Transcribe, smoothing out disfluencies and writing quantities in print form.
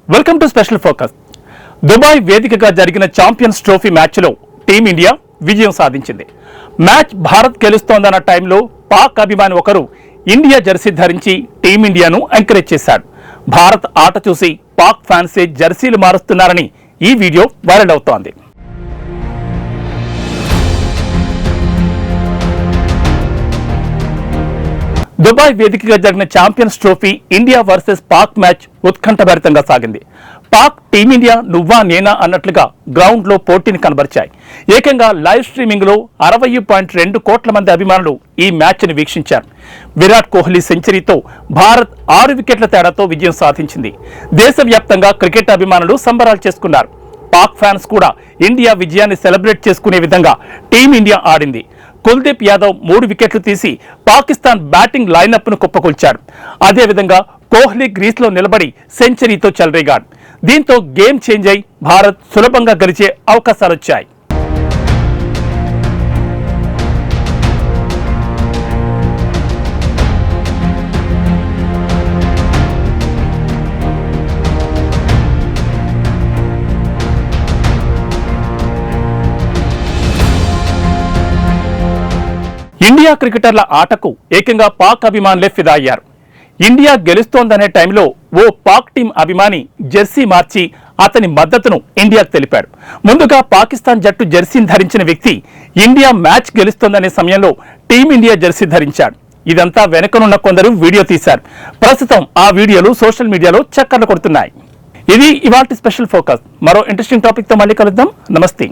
Welcome to special focus. Dubai వేదికగా జరిగిన champions trophy మ్యాచ్లో టీమిండియా విజయం సాధించింది. మ్యాచ్ భారత్ గెలుస్తోందన్న టైంలో పాక్ అభిమాని ఒకరు ఇండియా జెర్సీ ధరించి టీమిండియాను ఎంకరేజ్ చేశాడు. భారత్ ఆట చూసి పాక్ ఫ్యాన్సే జెర్సీలు మారుస్తున్నారని ఈ వీడియో వైరల్ అవుతోంది. దుబాయ్ వేదికగా జరిగిన champions trophy India versus Pak match ఉత్కంఠభరితంగా సాగింది. పాక్ టీమిండియా నువ్వా నేనా అన్నట్లుగా గ్రౌండ్ లో పోటీని కనబరిచాయి. ఏకంగా లైవ్ స్ట్రీమింగ్ లో 60.2 కోట్ల మంది అభిమానులు ఈ మ్యాచ్ ని వీక్షించారు. విరాట్ కోహ్లీ సెంచరీతో భారత్ 6 వికెట్ల తేడాతో విజయం సాధించింది. దేశవ్యాప్తంగా క్రికెట్ అభిమానులు సంబరాలు చేసుకున్నారు. పాక్ ఫ్యాన్స్ కూడా ఇండియా విజయాన్ని సెలబ్రేట్ చేసుకునే విధంగా టీమిండియా ఆడింది. కుల్దీప్ యాదవ్ 3 వికెట్లు తీసి పాకిస్తాన్ బ్యాటింగ్ లైనప్ ను కుప్పకొల్చాడు. అదేవిధంగా కోహ్లీ గ్రీస్లో నిలబడి సెంచరీతో చెలరేగాడు. దీంతో గేమ్ చేంజ్ అయి భారత్ సులభంగా గెలిచే అవకాశాలొచ్చాయి. ఇండియా క్రికెటర్ల ఆటకు ఏకంగా పాక్ అభిమానులే ఫిదా అయ్యారు. ఇండియా గెలుస్తోందనే టైంలో ఓ పాక్ టీం అభిమాని జెర్సీ మార్చి అతని మద్దతును ఇండియాకు తెలిపాడు. ముందుగా పాకిస్తాన్ జట్టు జెర్సీని ధరించిన వ్యక్తి ఇండియా మ్యాచ్ గెలుస్తోందనే సమయంలో టీమిండియా జెర్సీ ధరించాడు. ఇదంతా వెనకనున్న కొందరు వీడియో తీశారు. ప్రస్తుతం ఆ వీడియోలు సోషల్ మీడియాలో చక్కర్లు కొడుతున్నాయి. ఇది ఇవాల్టి స్పెషల్ ఫోకస్. మరో ఇంట్రెస్టింగ్ టాపిక్ తో మళ్ళీ కలుద్దాం. నమస్తే.